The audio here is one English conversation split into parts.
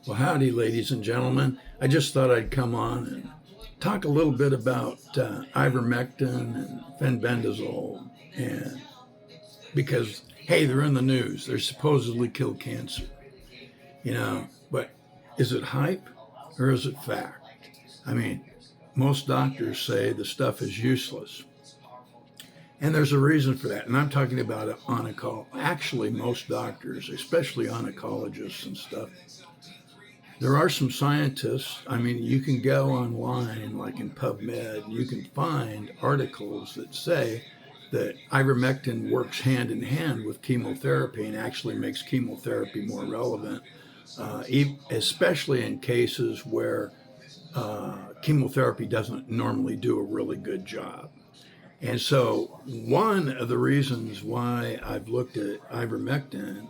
Well, howdy, ladies and gentlemen. I just thought I'd come on and talk a little bit about ivermectin and fenbendazole, and because hey, they're in the news. They're supposedly kill cancer, But is it hype or is it fact? I mean, most doctors say the stuff is useless, and there's a reason for that. And I'm talking about actually, most doctors, especially oncologists and stuff. There are some scientists. I mean, you can go online, like in PubMed, you can find articles that say that ivermectin works hand in hand with chemotherapy and actually makes chemotherapy more relevant, especially in cases where chemotherapy doesn't normally do a really good job. And so, one of the reasons why I've looked at ivermectin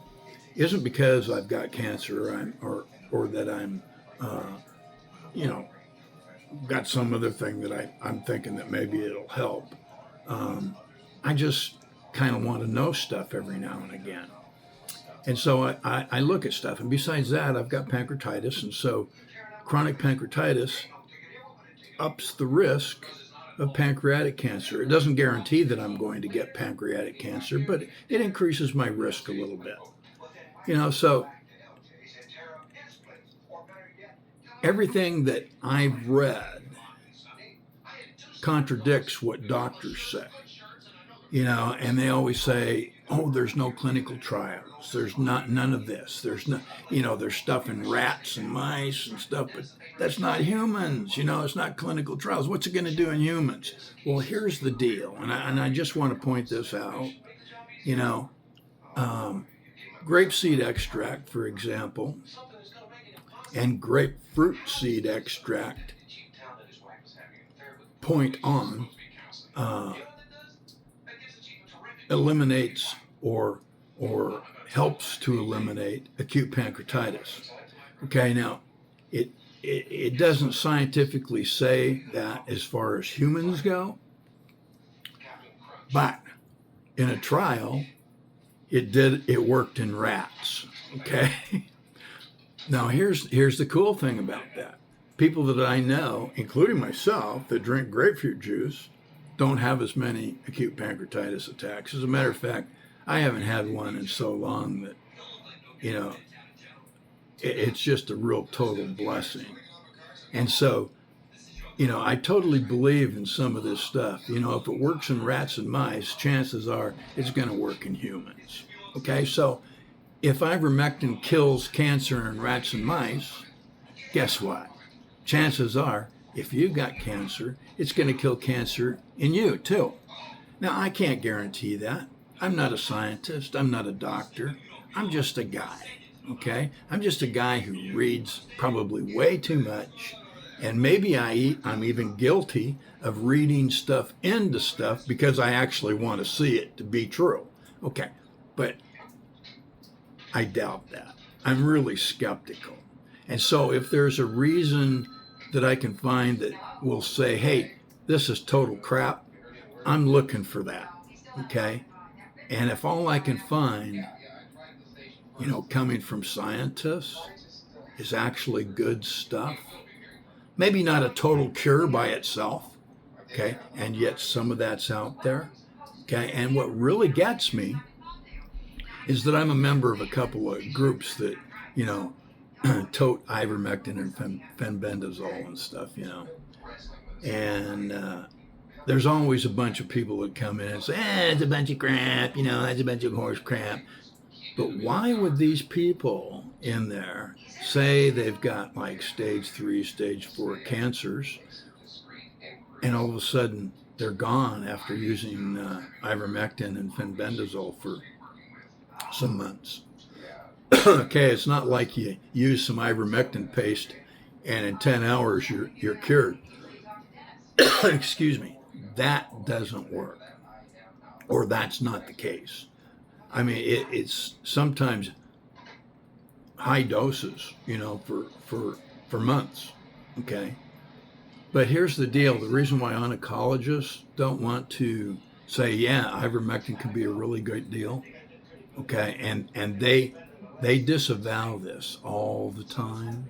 isn't because I've got cancer or that I'm, uh, you know, got some other thing that I'm thinking that maybe it'll help. Um, I just kind of want to know stuff every now and again. And so I look at stuff. And besides that, I've got pancreatitis. And so chronic pancreatitis ups the risk of pancreatic cancer. It doesn't guarantee that I'm going to get pancreatic cancer, but it increases my risk a little bit. So everything that I've read contradicts what doctors say, and they always say, oh, there's no clinical trials. There's none of this. There's no, there's stuff in rats and mice and stuff, but that's not humans. It's not clinical trials. What's it going to do in humans? Well, here's the deal. And I just want to point this out, grapeseed extract, for example, and grapefruit seed extract point on eliminates or helps to eliminate acute pancreatitis. Okay, now it doesn't scientifically say that as far as humans go, but in a trial it worked in rats. Okay. Now here's the cool thing about that. People that I know, including myself, that drink grapefruit juice don't have as many acute pancreatitis attacks. As a matter of fact, I haven't had one in so long that, it's just a real total blessing. And so, I totally believe in some of this stuff. If it works in rats and mice, chances are it's going to work in humans. Okay, so if ivermectin kills cancer in rats and mice, guess what? Chances are, if you've got cancer, it's going to kill cancer in you too. Now, I can't guarantee that. I'm not a scientist. I'm not a doctor. I'm just a guy, okay? I'm just a guy who reads probably way too much, and maybe I'm even guilty of reading stuff into stuff because I actually want to see it to be true. Okay, but I doubt that. I'm really skeptical. And so if there's a reason that I can find that will say, hey, this is total crap, I'm looking for that, okay? And if all I can find, coming from scientists is actually good stuff, maybe not a total cure by itself, okay? And yet some of that's out there, okay? And what really gets me is that I'm a member of a couple of groups that, tote ivermectin and fenbendazole and stuff, and there's always a bunch of people that come in and say, it's a bunch of crap, that's a bunch of horse crap. But why would these people in there say they've got like stage 3, stage 4 cancers, and all of a sudden they're gone after using ivermectin and fenbendazole for some months? Okay, it's not like you use some ivermectin paste and in 10 hours you're cured. Excuse me. That doesn't work, or that's not the case. I mean, it's sometimes high doses, for months. Okay, but here's the deal: the reason why oncologists don't want to say, yeah, ivermectin can be a really great deal, okay, and they They disavow this all the time,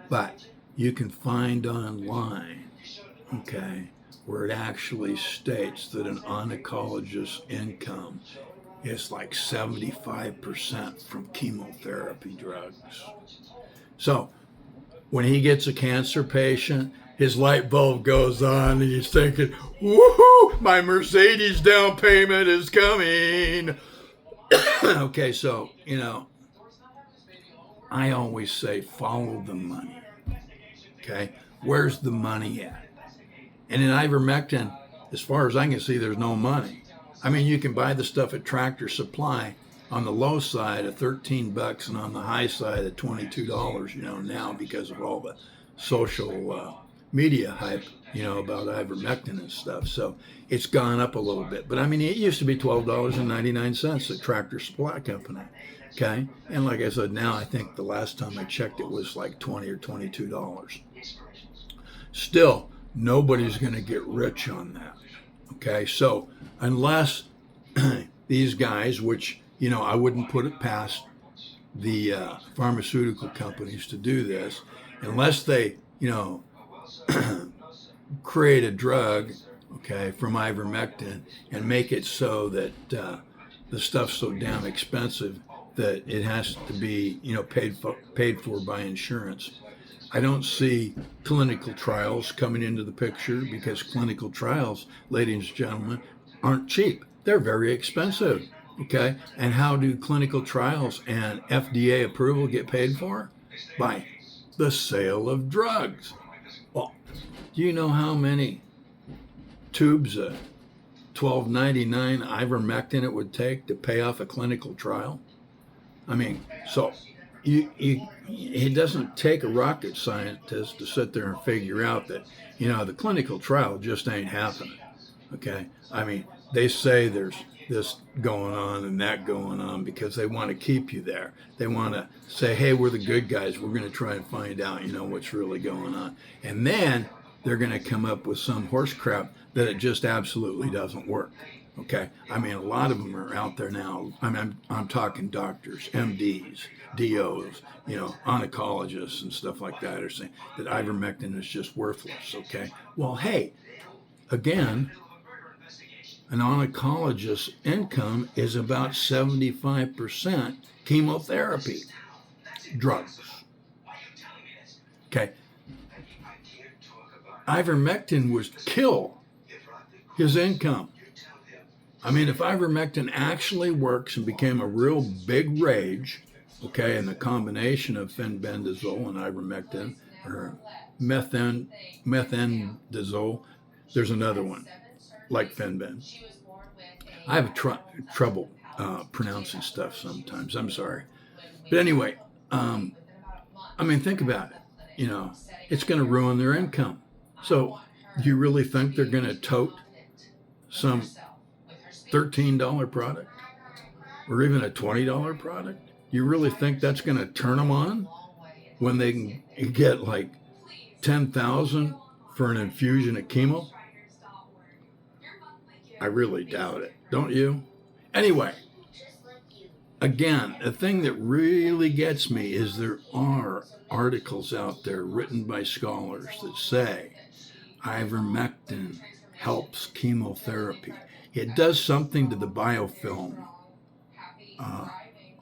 but you can find online, okay, where it actually states that an oncologist's income is like 75% from chemotherapy drugs. So when he gets a cancer patient, his light bulb goes on and he's thinking, woohoo, my Mercedes down payment is coming. Okay, so, I always say follow the money. Okay, where's the money at? And in ivermectin, as far as I can see, there's no money. I mean, you can buy the stuff at Tractor Supply on the low side at $13 and on the high side at $22, now because of all the social media hype, about ivermectin and stuff. So it's gone up a little bit. But I mean, it used to be $12.99 at Tractor Supply Company. Okay. And like I said, now I think the last time I checked, it was like $20 or $22. Still, nobody's going to get rich on that. Okay. So unless these guys, which, I wouldn't put it past the pharmaceutical companies to do this, unless they, create a drug, okay, from ivermectin and make it so that the stuff's so damn expensive that it has to be, paid for by insurance. I don't see clinical trials coming into the picture because clinical trials, ladies and gentlemen, aren't cheap. They're very expensive. Okay. And how do clinical trials and FDA approval get paid for? By the sale of drugs. Well, do you know how many tubes of $12.99 ivermectin it would take to pay off a clinical trial? I mean, so it doesn't take a rocket scientist to sit there and figure out that, the clinical trial just ain't happening. Okay. I mean, they say there's this going on and that going on because they want to keep you there. They want to say, hey, we're the good guys. We're going to try and find out, what's really going on. And then they're going to come up with some horse crap that it just absolutely doesn't work. Okay. I mean, a lot of them are out there now. I'm talking doctors, MDs, DOs, oncologists and stuff like that are saying that ivermectin is just worthless. Okay. Well, hey, again, an oncologist's income is about 75% chemotherapy drugs. Okay. Ivermectin would kill his income. I mean, if ivermectin actually works and became a real big rage, okay, and the combination of fenbendazole and ivermectin, or methendazole, there's another one like fenben. I have trouble pronouncing stuff sometimes. I'm sorry. But anyway, think about it. It's going to ruin their income. So do you really think they're going to tote some $13 product or even a $20 product? You really think that's going to turn them on when they can get like $10,000 for an infusion of chemo? I really doubt it. Don't you? Anyway, again, the thing that really gets me is there are articles out there written by scholars that say ivermectin helps chemotherapy. It does something to the biofilm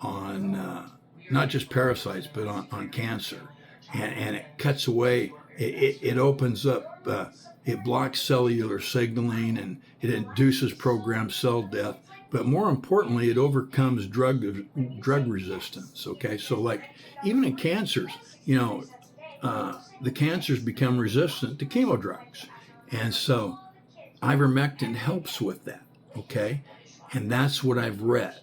on not just parasites, but on cancer. And it cuts away, it opens up, it blocks cellular signaling and it induces programmed cell death. But more importantly, it overcomes drug resistance. Okay, so like even in cancers, the cancers become resistant to chemo drugs. And so ivermectin helps with that. Okay, and that's what I've read.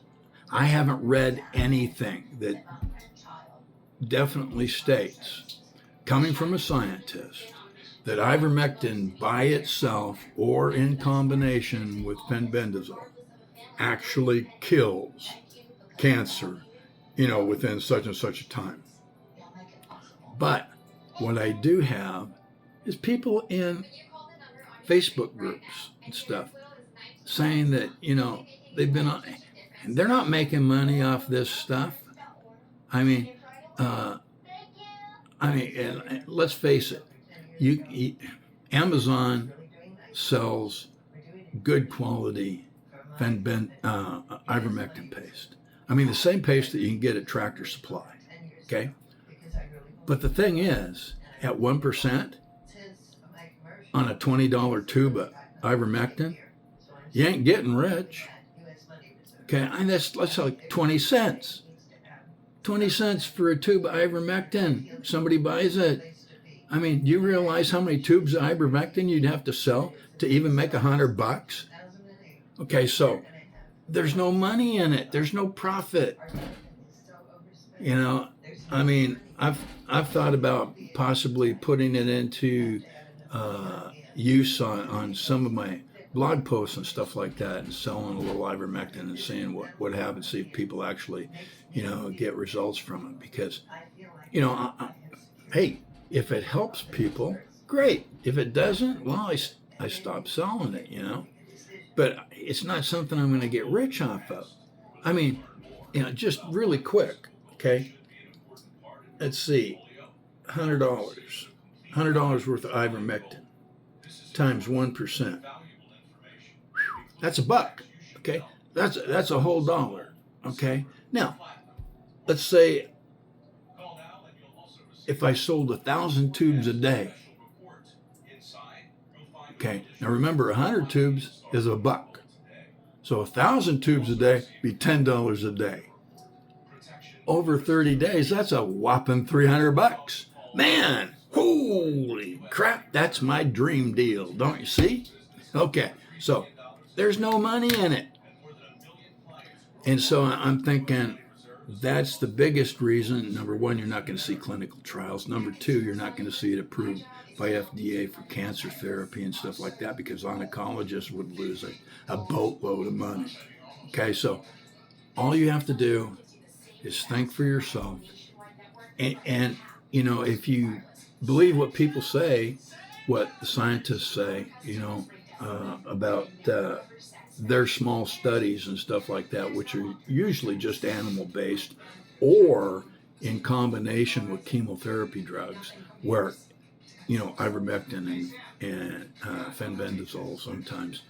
I haven't read anything that definitely states, coming from a scientist, that ivermectin by itself or in combination with fenbendazole actually kills cancer, within such and such a time. But what I do have is people in Facebook groups and stuff saying that, they've been on, they're not making money off this stuff. I mean, uh, and let's face it, Amazon sells good quality ivermectin paste. I mean, the same paste that you can get at Tractor Supply. Okay, but the thing is, at 1% on a $20 tube of ivermectin, you ain't getting rich. Okay, and that's like 20 cents. 20 cents for a tube of ivermectin. Somebody buys it. I mean, do you realize how many tubes of ivermectin you'd have to sell to even make $100? Okay, so there's no money in it. There's no profit. You know, I mean, I've thought about possibly putting it into use on some of my blog posts and stuff like that, and selling a little ivermectin and seeing what happens, see if people actually, get results from it. Because, hey, if it helps people, great. If it doesn't, well, I stop selling it, But it's not something I'm going to get rich off of. I mean, just really quick, okay? Let's see, $100. $100 worth of ivermectin times 1%. That's $1, okay? That's a whole dollar, okay? Now, let's say if I sold 1,000 tubes a day, okay? Now remember, 100 tubes is $1. So 1,000 tubes a day be $10 a day. Over 30 days, that's a whopping $300. Man, holy crap, that's my dream deal, don't you see? Okay, so there's no money in it. And so I'm thinking that's the biggest reason. Number one, you're not going to see clinical trials. Number two, you're not going to see it approved by FDA for cancer therapy and stuff like that, because oncologists would lose a boatload of money. Okay, so all you have to do is think for yourself. And if you believe what people say, what the scientists say, about their small studies and stuff like that, which are usually just animal-based or in combination with chemotherapy drugs, where, ivermectin and fenbendazole sometimes,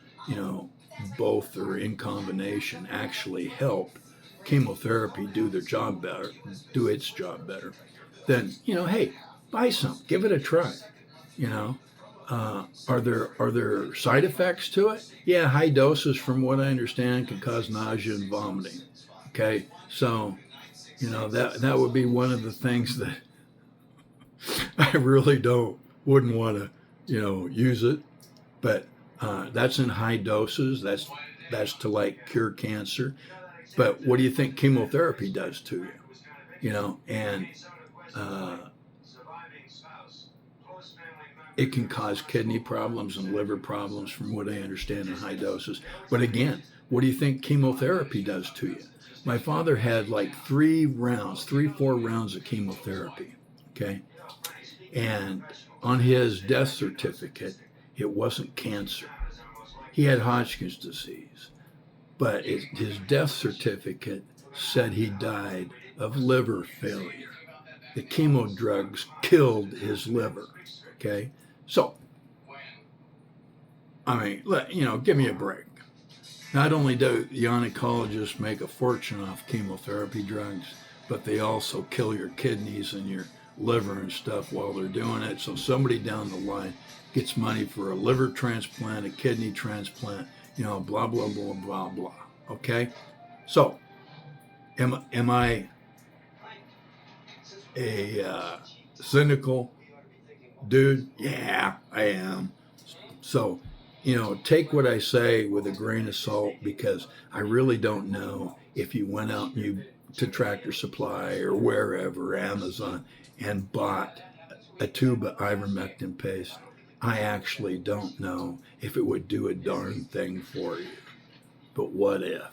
both are in combination, actually help chemotherapy do its job better, then, hey, buy some, give it a try, Are there side effects to it? Yeah, high doses, from what I understand, can cause nausea and vomiting. Okay, so that would be one of the things that I really wouldn't want to use it. But that's in high doses. That's to like cure cancer. But what do you think chemotherapy does to you? And it can cause kidney problems and liver problems, from what I understand, in high doses. But again, what do you think chemotherapy does to you? My father had like 4 rounds of chemotherapy, okay? And on his death certificate, it wasn't cancer. He had Hodgkin's disease, but his death certificate said he died of liver failure. The chemo drugs killed his liver, okay? So, I mean, give me a break. Not only do the oncologists make a fortune off chemotherapy drugs, but they also kill your kidneys and your liver and stuff while they're doing it. So somebody down the line gets money for a liver transplant, a kidney transplant, blah, blah, blah, blah, blah. Okay? So, am I a cynical dude? Yeah, I am. So, take what I say with a grain of salt, because I really don't know if you went out and to Tractor Supply or wherever, Amazon, and bought a tube of ivermectin paste. I actually don't know if it would do a darn thing for you. But what if?